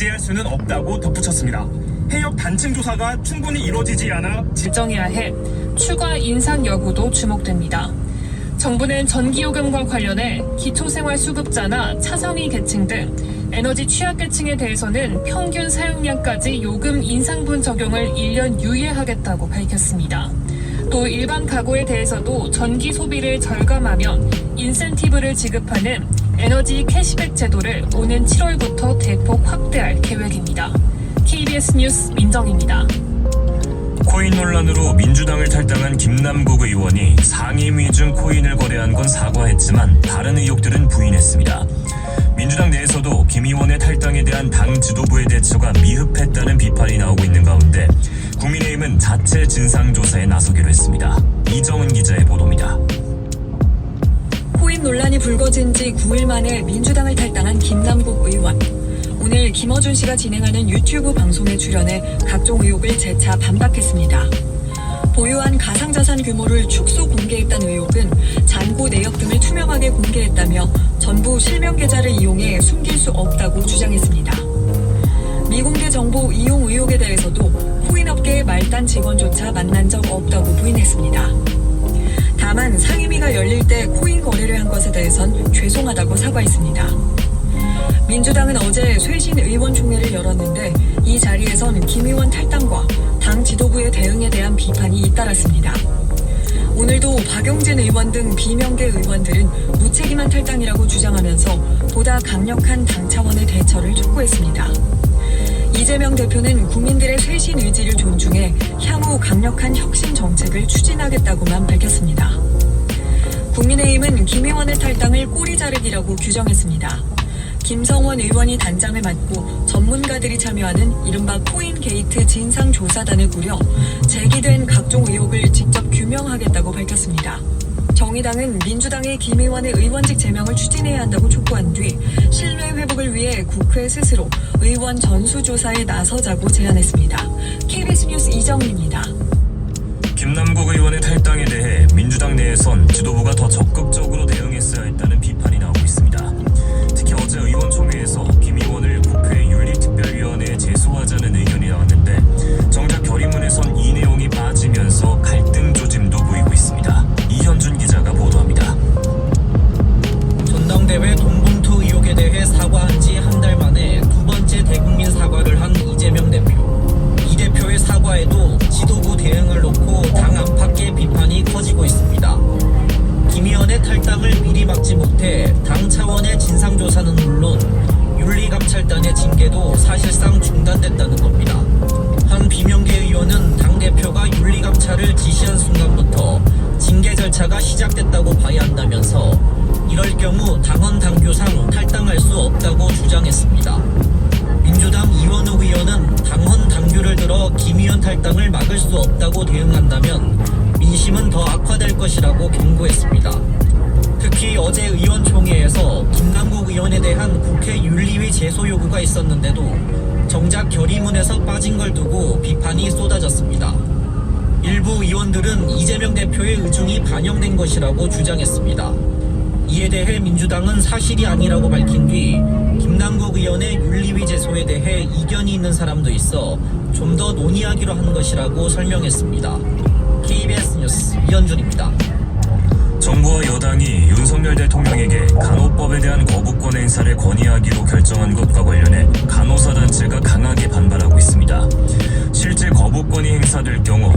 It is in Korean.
지할 수는 없다고 덧붙였습니다. 해역 단층 조사가 충분히 이루어지지 않아 결정해야 해 추가 인상 여부도 주목됩니다. 정부는 전기요금과 관련해 기초생활수급자나 차상위 계층 등 에너지 취약계층에 대해서는 평균 사용량까지 요금 인상분 적용을 1년 유예하겠다고 밝혔습니다. 또 일반 가구에 대해서도 전기 소비를 절감하면 인센티브를 지급하는 에너지 캐시백 제도를 오는 7월부터 대폭 확대할 계획입니다. KBS 뉴스 민정입니다. 코인 논란으로 민주당을 탈당한 김남국 의원이 상임위 중 코인을 거래한 건 사과했지만 다른 의혹들은 부인했습니다. 민주당 내에서도 김 의원의 탈당에 대한 당 지도부의 대처가 미흡했다는 비판이 나오고 있는 가운데 국민의힘은 자체 진상조사에 나서기로 했습니다. 이정은 기자의 보도입니다. 코인 논란이 불거진 지 9일 만에 민주당을 탈당한 김남국 의원. 오늘 김어준 씨가 진행하는 유튜브 방송에 출연해 각종 의혹을 재차 반박했습니다. 보유한 가상자산 규모를 축소 공개했다는 의혹은 잔고 내역 등을 투명하게 공개했다며 전부 실명 계좌를 이용해 숨길 수 없다고 주장했습니다. 미공개 정보 이용 의혹에 대해서도 코인업계의 말단 직원조차 만난 적 없다고 부인했습니다. 다만 상임위가 열릴 때 코인 거래를 한 것에 대해선 죄송하다고 사과했습니다. 민주당은 어제 쇄신 의원총회를 열었는데 이 자리에선 김 의원 탈당과 당 지도부의 대응에 대한 비판이 잇따랐습니다. 오늘도 박용진 의원 등 비명계 의원들은 무책임한 탈당이라고 주장하면서 보다 강력한 당 차원의 대처를 촉구했습니다. 이재명 대표는 국민들의 쇄신 의지를 존중해 향후 강력한 혁신 정책을 추진하겠다고만 밝혔습니다. 국민의힘은 김 의원의 탈당을 꼬리 자르기라고 규정했습니다. 김성원 의원이 단장을 맡고 전문가들이 참여하는 이른바 코인 게이트 진상조사단을 꾸려 제기된 각종 의혹을 직접 규명하겠다고 밝혔습니다. 정의당은 민주당의 김 의원의 의원직 제명을 추진해야 한다고 촉구한 뒤 신뢰 회복을 위해 국회 스스로 의원 전수조사에 나서자고 제안했습니다. KBS 뉴스 이정입니다. 김남국 의원의 탈당에 대해 민주당 내에선 지도부가 더 적극적으로 대응했어야 했다는 비판이 나오고 있습니다. 특히 어제 의원총회에서 김 의원을 국회 윤리특별위원회에 제소하자는 의견이 나왔는데 정작 결의문에선 이 내용이 빠지면서 갈등 조짐도 보이고 있습니다. 이현준 기자가 보도합니다. 전당대회 돈봉투 의혹에 대해 사과한 지 한 달 만에 두 번째 대국민 사과를 한 이재명 대표. 이 대표의 사과에도 지도부 대응을 놓고 당 안팎의 비판이 커지고 있습니다. 김 의원의 탈당을 미리 막지 못해 당 차원의 진상조사는 물론 윤리감찰단의 징계도 사실상 중단됐다는 겁니다. 한 비명계 의원은 당대표가 윤리감찰을 지시한 순간부터 징계 절차가 시작됐다고 봐야 한다면서 이럴 경우 당헌 당규상 탈당할 수 없다고 주장했습니다. 민주당 이원욱 의원은 당헌 당규를 들어 김 의원 탈당을 막을 수 없다고 대응한다면 민심은 더 악화될 것이라고 경고했습니다. 특히 어제 의원총회에서 김남국 의원에 대한 국회 윤리위 제소 요구가 있었는데도 정작 결의문에서 빠진 걸 두고 비판이 쏟아졌습니다. 일부 의원들은 이재명 대표의 의중이 반영된 것이라고 주장했습니다. 이에 대해 민주당은 사실이 아니라고 밝힌 뒤 김남국 의원의 윤리위 제소에 대해 이견이 있는 사람도 있어 좀 더 논의하기로 한 것이라고 설명했습니다. KBS 뉴스 이현준입니다. 정부와 여당이 윤석열 대통령에게 간호법에 대한 거부권 행사를 건의하기로 결정한 것과 관련해 간호사 단체가 강하게 반발하고 있습니다. 실제 거부권이 행사될 경우